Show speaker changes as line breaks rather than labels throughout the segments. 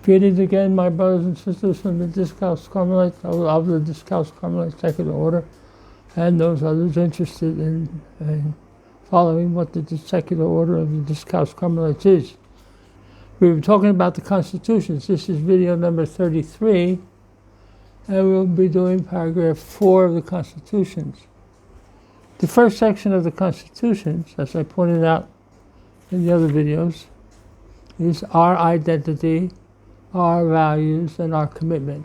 Greetings again, my brothers and sisters from the Discalced Carmelites, of the Discalced Carmelite Secular Order, and those others interested in following what the Secular Order of the Discalced Carmelites is. We were talking about the constitutions. This is video number 33, and we'll be doing paragraph 4 of the constitutions. The first section of the constitutions, as I pointed out in the other videos, is our identity, our values, and our commitment.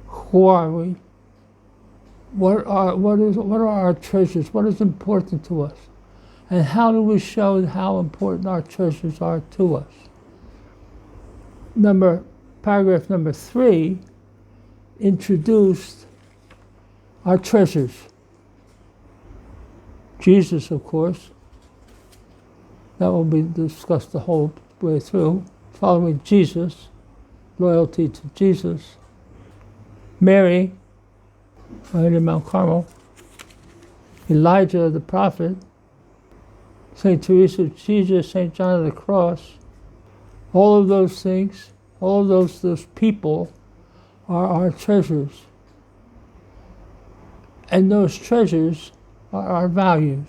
Who are we? What are our treasures? What is important to us? And how do we show how important our treasures are to us? Paragraph number 3 introduced our treasures. Jesus, of course. That will be discussed the whole way through. Following Jesus, loyalty to Jesus. Mary, right in Mount Carmel. Elijah the prophet. St. Teresa of Jesus, St. John of the Cross. All of those things, all of those people are our treasures. And those treasures are our values.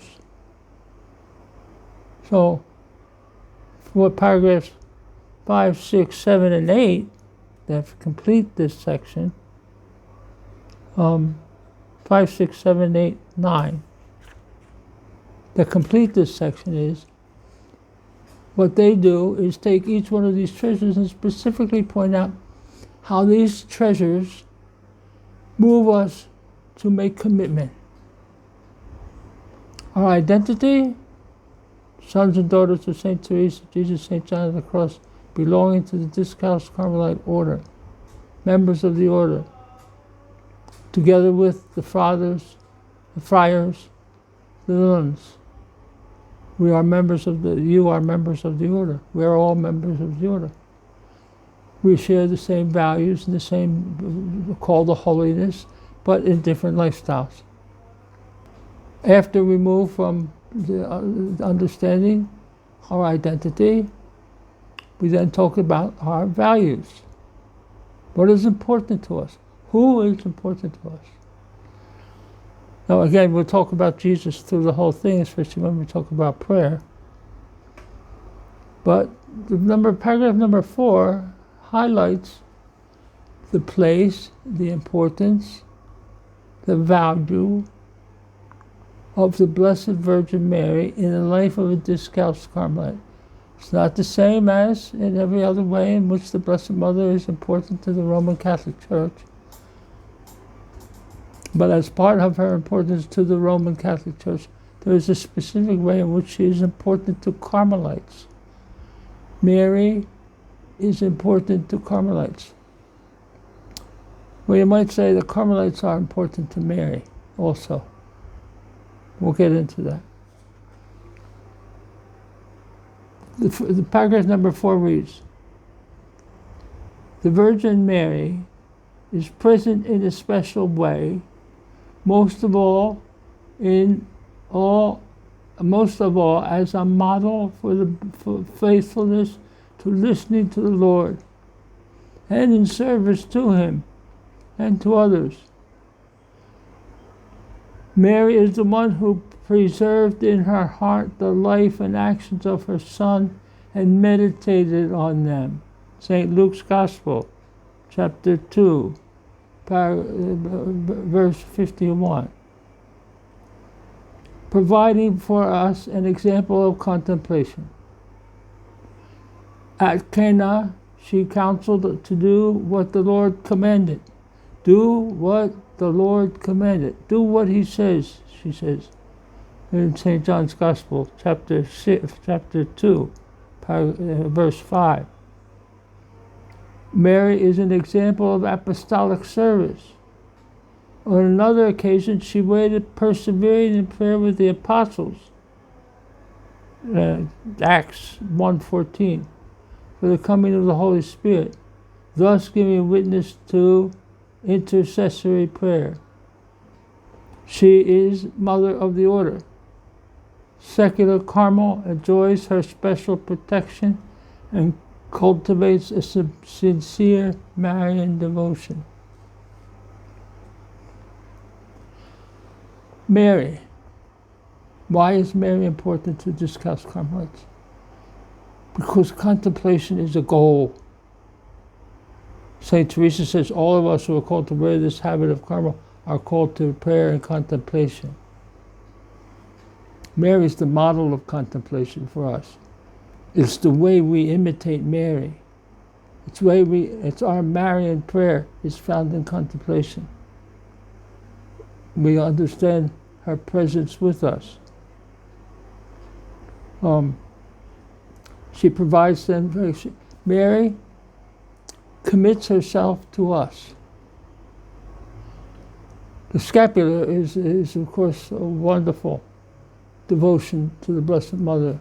So, for paragraphs 5, 6, 7, and 8 that complete this section, 5, 6, 7, 8, 9, that complete this section is, what they do is take each one of these treasures and specifically point out how these treasures move us to make commitment. Our identity, sons and daughters of St. Teresa, Jesus, St. John of the Cross, belonging to the Discalced Carmelite Order, members of the order, together with the fathers, the friars, the nuns. You are members of the order. We are all members of the order. We share the same values and the same call to holiness, but in different lifestyles. After we move from the understanding our identity, we then talk about our values. What is important to us? Who is important to us? Now again, we'll talk about Jesus through the whole thing, especially when we talk about prayer. But paragraph number 4 highlights the place, the importance, the value of the Blessed Virgin Mary in the life of a Discalced Carmelite. It's not the same as in every other way in which the Blessed Mother is important to the Roman Catholic Church. But as part of her importance to the Roman Catholic Church, there is a specific way in which she is important to Carmelites. Mary is important to Carmelites. Well, you might say the Carmelites are important to Mary also. We'll get into that. The paragraph number 4 reads, the Virgin Mary is present in a special way, most of all as a model for faithfulness to listening to the Lord and in service to Him and to others. Mary is the one who preserved in her heart the life and actions of her Son and meditated on them. St. Luke's Gospel, chapter 2, verse 51. Providing for us an example of contemplation. At Cana, she counseled to do what the Lord commanded. Do what the Lord commanded. Do what He says, she says. In St. John's Gospel, chapter 2, verse 5. Mary is an example of apostolic service. On another occasion, she waited persevering in prayer with the apostles, Acts 1:14, for the coming of the Holy Spirit, thus giving witness to intercessory prayer. She is Mother of the Order. Secular Carmel enjoys her special protection and cultivates a sincere Marian devotion. Mary. Why is Mary important to Discalced Carmelites? Because contemplation is a goal. St. Teresa says all of us who are called to wear this habit of Carmel are called to prayer and contemplation. Mary is the model of contemplation for us. It's the way we imitate Mary. It's our Marian prayer is found in contemplation. We understand her presence with us. She provides them. Mary commits herself to us. The scapular is of course a wonderful devotion to the Blessed Mother.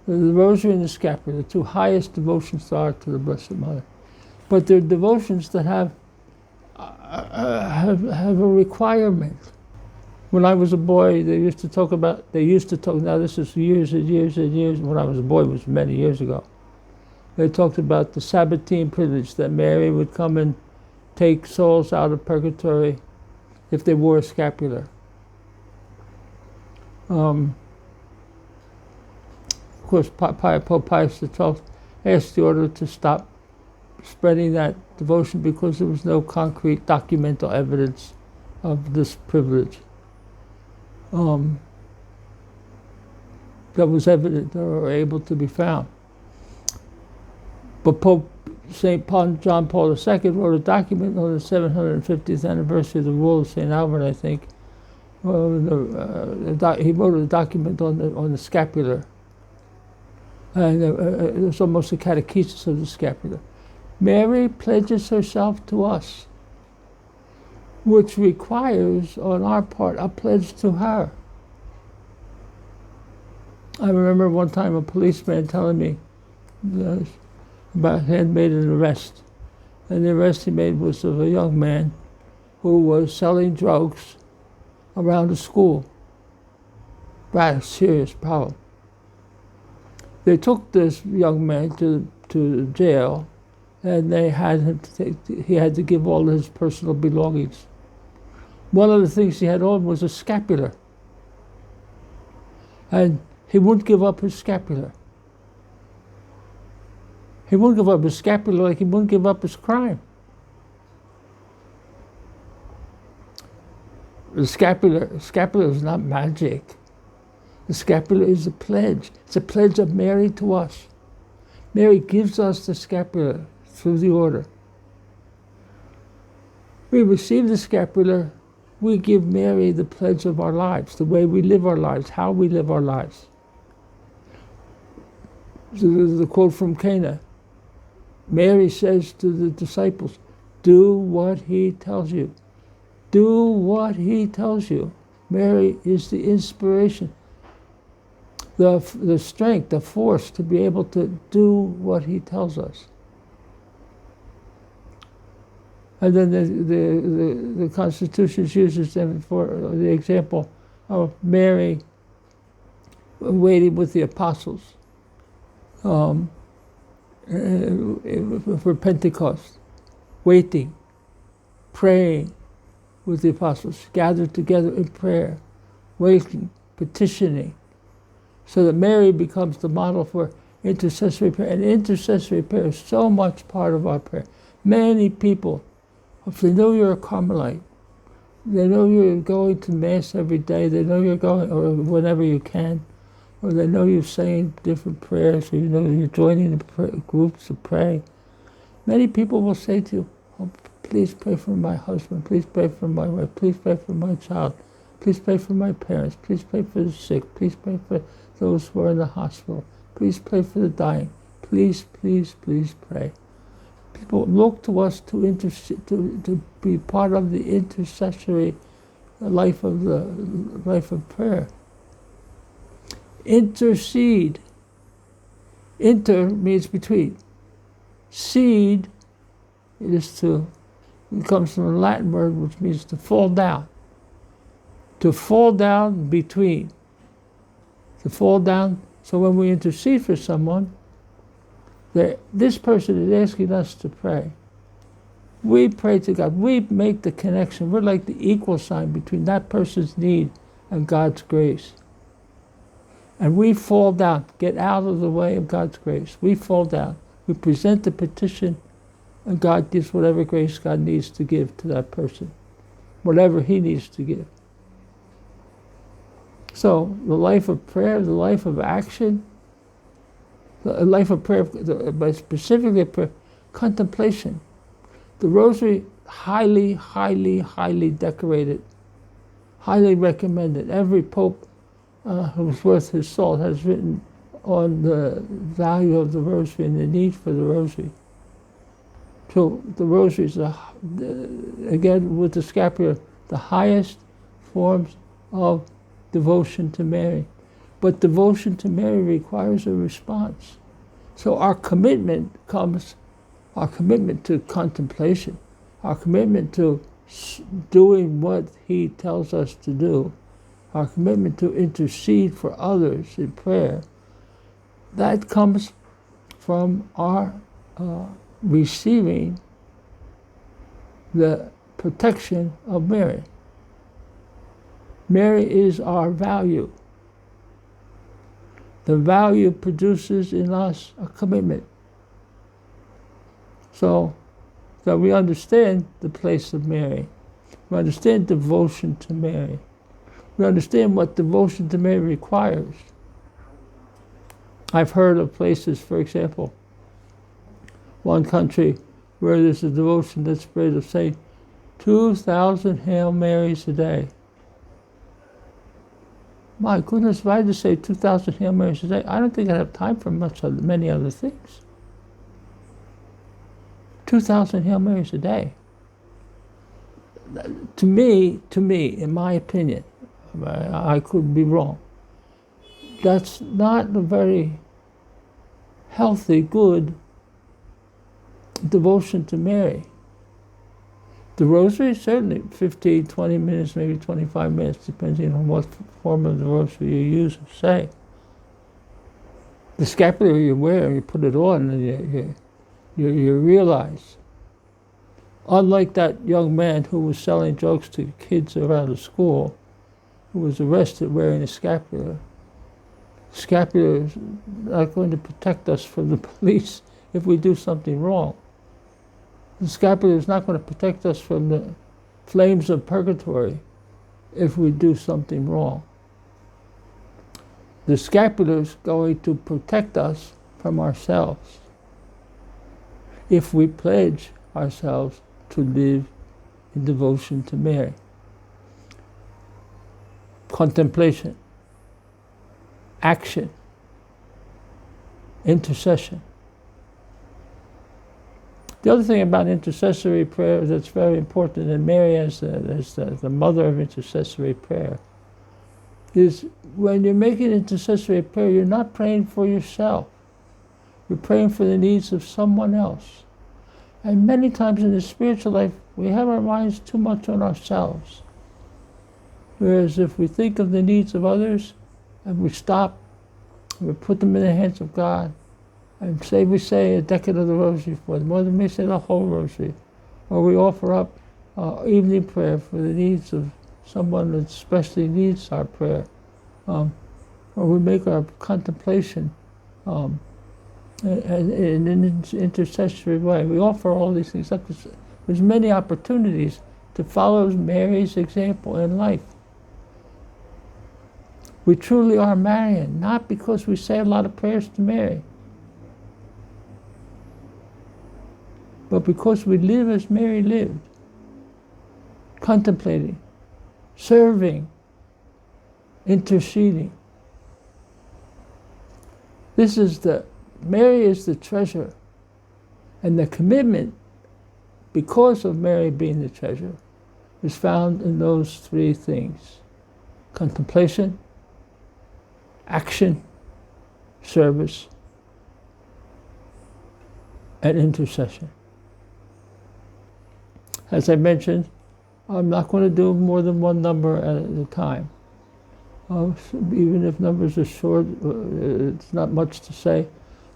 The Rosary and the Scapular, the two highest devotions to the Blessed Mother. But they're devotions that have a requirement. When I was a boy, now this is years and years and years, when I was a boy, it was many years ago. They talked about the Sabbatine privilege, that Mary would come and take souls out of purgatory if they wore a scapular. Of course, Pope Pius XII asked the order to stop spreading that devotion because there was no concrete documental evidence of this privilege that was evident or able to be found. But Pope St. John Paul II wrote a document on the 750th anniversary of the rule of St. Albert, I think. He wrote a document on the scapular. And it was almost a catechesis of the scapular. Mary pledges herself to us, which requires, on our part, a pledge to her. I remember one time a policeman telling me about he had made an arrest. And the arrest he made was of a young man who was selling drugs around the school. Rather serious problem. They took this young man to jail, and they had him he had to give all his personal belongings. One of the things he had on was a scapular. And he wouldn't give up his scapular. He wouldn't give up his scapular like he wouldn't give up his crime. The scapular is not magic. The scapular is a pledge. It's a pledge of Mary to us. Mary gives us the scapular through the order. We receive the scapular, we give Mary the pledge of our lives, the way we live our lives, how we live our lives. The quote from Cana. Mary says to the disciples, do what he tells you. Do what he tells you. Mary is the inspiration, the strength, the force to be able to do what he tells us. And then the Constitution uses them for the example of Mary waiting with the apostles for Pentecost, waiting, praying with the apostles, gathered together in prayer, waiting, petitioning, so that Mary becomes the model for intercessory prayer. And intercessory prayer is so much part of our prayer. Many people, if they know you're a Carmelite, they know you're going to Mass every day, they know you're going, or whenever you can, or they know you're saying different prayers, or you know you're joining the groups to pray. Many people will say to you, oh, please pray for my husband, please pray for my wife, please pray for my child, please pray for my parents, please pray for the sick, please pray for those who are in the hospital, please pray for the dying, please, please, please pray. People look to us to be part of the intercessory life of prayer. Intercede. Inter means between. Seed it comes from the Latin word which means to fall down. To fall down between. To fall down. So when we intercede for someone, This person is asking us to pray. We pray to God. We make the connection. We're like the equal sign between that person's need and God's grace. And we fall down, get out of the way of God's grace. We fall down. We present the petition, and God gives whatever grace God needs to give to that person, whatever he needs to give. So the life of prayer, the life of action, the life of prayer, but specifically prayer, contemplation. The rosary, highly, highly, highly decorated, highly recommended. Every pope who's worth his salt has written on the value of the rosary and the need for the rosary. So the rosary is, again, with the scapular, the highest forms of devotion to Mary. But devotion to Mary requires a response. So our commitment to contemplation, our commitment to doing what he tells us to do, our commitment to intercede for others in prayer, that comes from our receiving the protection of Mary. Mary is our value. The value produces in us a commitment. So that we understand the place of Mary. We understand devotion to Mary. We understand what devotion to Mary requires. I've heard of places, for example, one country where there's a devotion that's prayed of saying 2,000 Hail Marys a day. My goodness, if I had to say 2,000 Hail Marys a day, I don't think I'd have time for many other things. 2,000 Hail Marys a day. To me, in my opinion, I could be wrong, that's not a very healthy, good devotion to Mary. The rosary, certainly 15, 20 minutes, maybe 25 minutes, depending on what form of the rosary you use or say. The scapular you wear, you put it on, and you realize, unlike that young man who was selling drugs to kids around the school, who was arrested wearing a scapular, scapular is not going to protect us from the police if we do something wrong. The scapular is not going to protect us from the flames of purgatory if we do something wrong. The scapular is going to protect us from ourselves if we pledge ourselves to live in devotion to Mary. Contemplation, action, intercession. The other thing about intercessory prayer that's very important, and Mary as the mother of intercessory prayer, is when you're making intercessory prayer, you're not praying for yourself. You're praying for the needs of someone else. And many times in the spiritual life, we have our minds too much on ourselves. Whereas if we think of the needs of others, and we stop, and we put them in the hands of God, and we say a decade of the rosary for them, or we say the whole rosary, or we offer up evening prayer for the needs of someone that especially needs our prayer, or we make our contemplation in an intercessory way. We offer all these things up. There's many opportunities to follow Mary's example in life. We truly are Marian, not because we say a lot of prayers to Mary, but because we live as Mary lived, contemplating, serving, interceding. Mary is the treasure, and the commitment, because of Mary being the treasure, is found in those three things: contemplation, action, service, and intercession. As I mentioned, I'm not going to do more than one number at a time. Even if numbers are short, it's not much to say.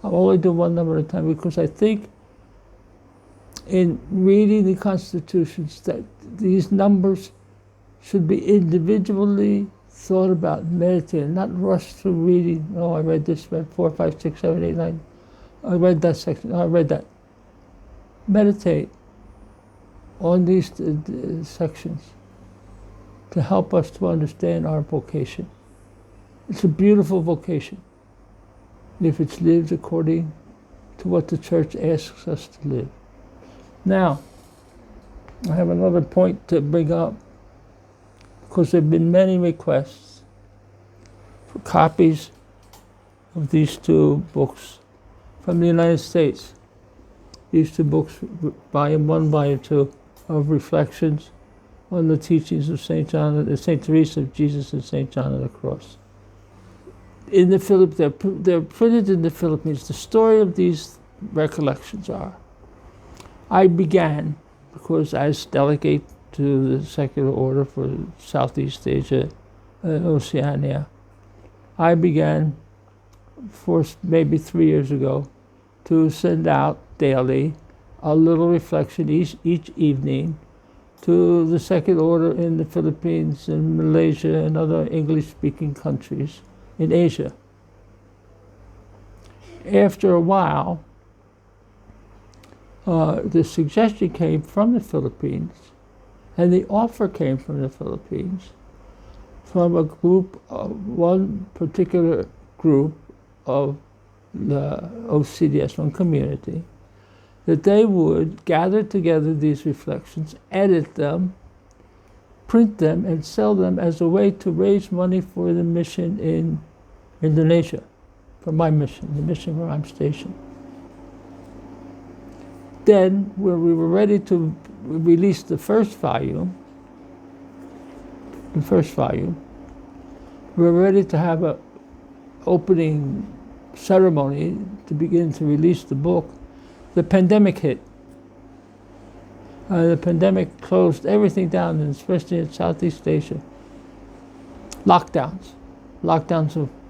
I'll only do one number at a time because I think in reading the constitutions that these numbers should be individually thought about, meditated, not rushed through reading. Oh, I read this, read 4, 5, 6, 7, 8, 9. I read that section. Oh, I read that. Meditate on these sections to help us to understand our vocation. It's a beautiful vocation if it's lived according to what the church asks us to live. Now, I have another point to bring up because there have been many requests for copies of these two books from the United States. These two books, Volume 1, Volume 2, of reflections on the teachings of St. Teresa of Jesus and St. John of the Cross. In the they're printed in the Philippines. The story of these recollections are, I began, because as delegate to the secular order for Southeast Asia and Oceania, I began maybe 3 years ago to send out daily a little reflection each evening to the secular order in the Philippines and Malaysia and other English-speaking countries in Asia. After a while, the suggestion came from the Philippines, and the offer came from the Philippines, from a group, one particular group of the OCDS, one community, that they would gather together these reflections, edit them, print them, and sell them as a way to raise money for the mission in Indonesia, for my mission, the mission where I'm stationed. Then, when we were ready to release the first volume, we were ready to have an opening ceremony to begin to release the book. The pandemic hit. The pandemic closed everything down, and especially in Southeast Asia. Lockdowns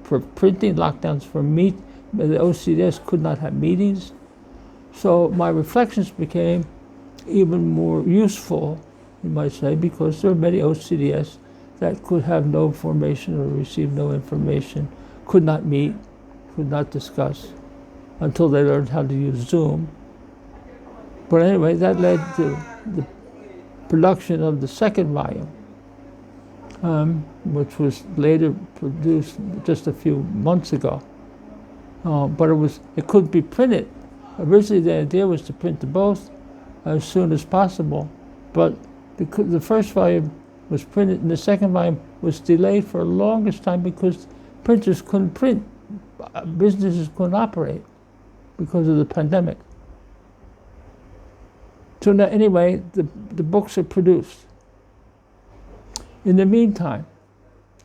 for printing, lockdowns for the OCDS could not have meetings. So my reflections became even more useful, you might say, because there are many OCDS that could have no information or receive no information, could not meet, could not discuss until they learned how to use Zoom. But anyway, that led to the production of the second volume, which was later produced just a few months ago. But it couldn't be printed. Originally, the idea was to print them both as soon as possible, but the first volume was printed, and the second volume was delayed for the longest time because printers couldn't print, businesses couldn't operate because of the pandemic. So now, anyway, the books are produced. In the meantime,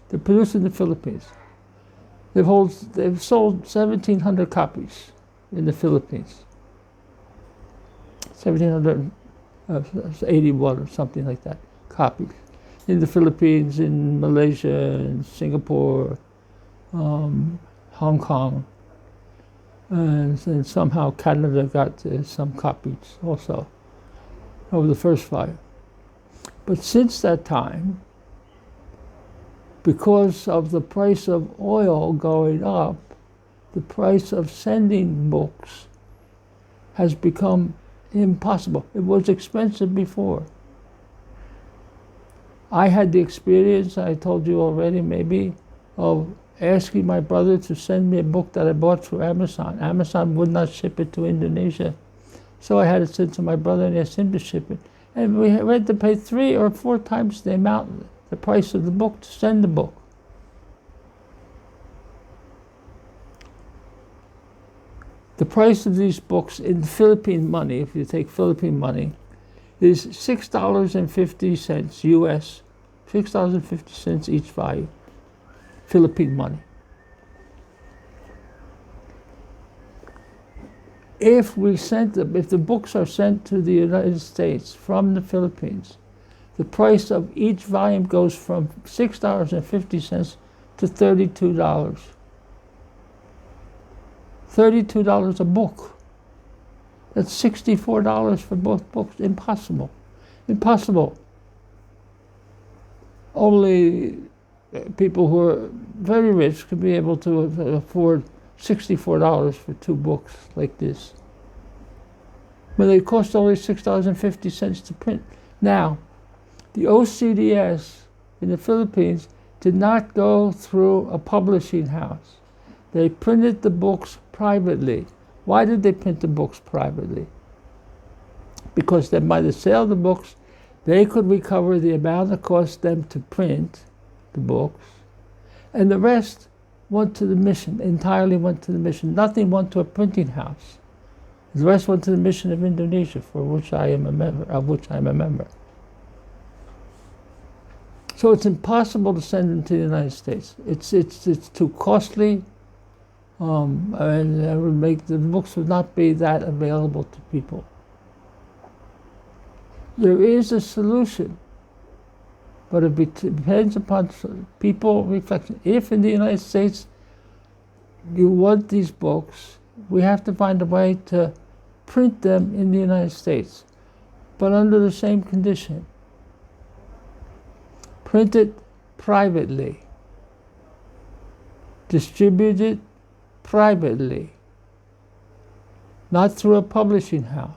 they're produced in the Philippines. They've sold 1,700 copies in the Philippines. 1,781 or something like that, copies. In the Philippines, in Malaysia, in Singapore, Hong Kong, and somehow Canada got some copies also of the first volume. But since that time, because of the price of oil going up, the price of sending books has become impossible. It was expensive before. I had the experience, I told you already maybe, of asking my brother to send me a book that I bought through Amazon. Amazon would not ship it to Indonesia. So I had it sent to my brother and asked him to ship it. And we had to pay 3 or 4 times the amount, the price of the book to send the book. The price of these books in Philippine money, if you take Philippine money, is $6.50 US, $6.50 each volume, Philippine money. If the books are sent to the United States from the Philippines, the price of each volume goes from $6.50 to $32. $32 a book. That's $64 for both books. Impossible. Impossible. Only people who are very rich could be able to afford $64 for 2 books like this. But they cost only $6.50 to print. Now, the OCDS in the Philippines did not go through a publishing house. They printed the books privately. Why did they print the books privately? Because then by the sale of the books, they could recover the amount it cost them to print the books, and the rest went to the mission, entirely went to the mission. Nothing went to a printing house. The rest went to the mission of Indonesia, for which I am a member, of which I am a member. So it's impossible to send them to the United States. It's too costly, and it would make the books would not be that available to people. There is a solution, but it depends upon people reflection. If in the United States you want these books, we have to find a way to print them in the United States, but under the same condition. Print it privately. Distribute it privately, not through a publishing house.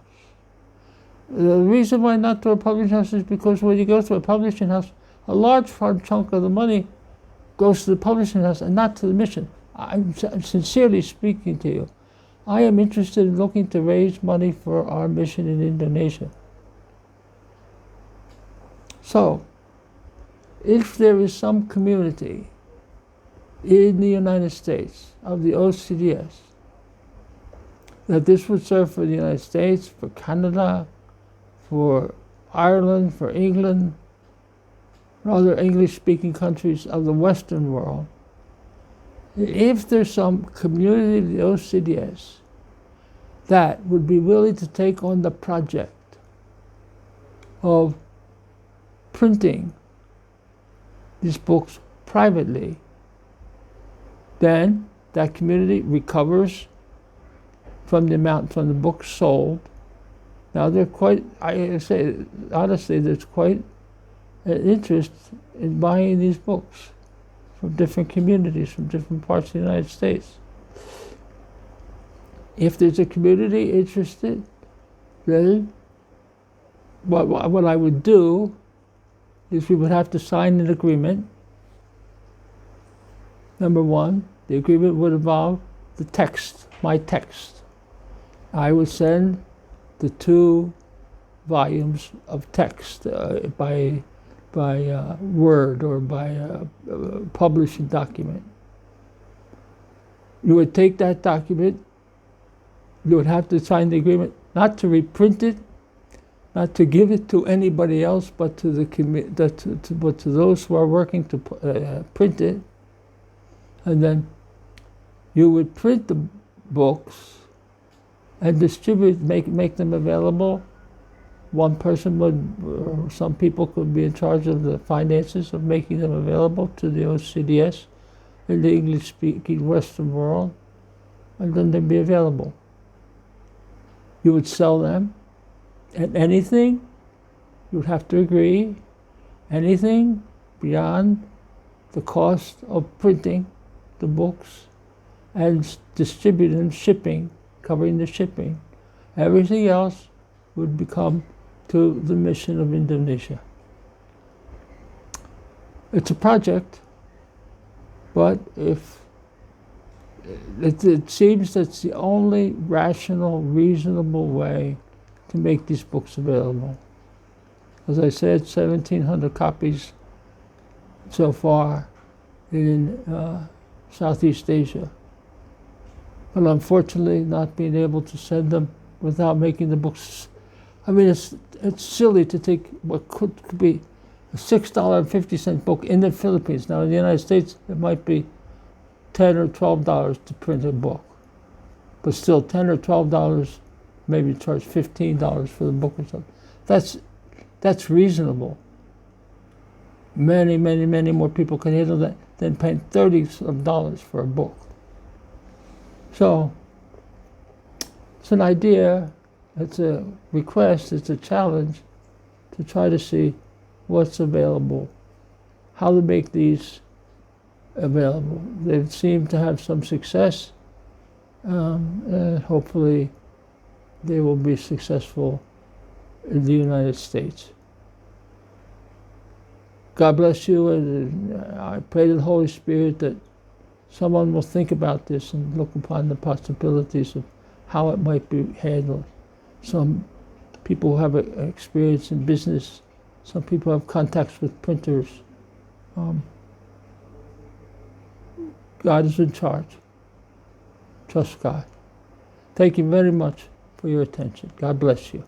The reason why not through a publishing house is because when you go to a publishing house, a large chunk of the money goes to the publishing house and not to the mission. I'm sincerely speaking to you. I am interested in looking to raise money for our mission in Indonesia. So, if there is some community in the United States of the OCDS that this would serve for the United States, for Canada, for Ireland, for England, and other English-speaking countries of the Western world, if there's some community of the OCDS that would be willing to take on the project of printing these books privately, then that community recovers from the amount from the books sold. Now they're quite, I say honestly, there's quite an interest in buying these books from different communities, from different parts of the United States. If there's a community interested, then what I would do is we would have to sign an agreement. Number one, the agreement would involve the text, my text. I would send the 2 volumes of text by word or by a publishing document. You would take that document, you would have to sign the agreement not to reprint it, not to give it to anybody else, but to to those who are working to print it. And then you would print the books and distribute, make them available. One person would, or some people could be in charge of the finances of making them available to the OCDS in the English-speaking Western world, and then they'd be available. You would sell them, and anything, you would have to agree, anything beyond the cost of printing the books and distributing, shipping, covering the shipping. Everything else would become to the mission of Indonesia. It's a project, but if it seems that's the only rational, reasonable way to make these books available. As I said, 1,700 copies so far in Southeast Asia. But unfortunately, not being able to send them without making the books. I mean, it's silly to take what could be a $6.50 book in the Philippines. Now, in the United States, it might be $10 or $12 to print a book. But still, $10 or $12, maybe charge $15 for the book or something. That's reasonable. Many, many, many more people can handle that than paying $30 for a book. So, It's an idea, it's a request, it's a challenge to try to see what's available, how to make these available. They've seemed to have some success, and hopefully they will be successful in the United States. God bless you, and I pray to the Holy Spirit that someone will think about this and look upon the possibilities of how it might be handled. Some people have experience in business. Some people have contacts with printers. God is in charge. Trust God. Thank you very much for your attention. God bless you.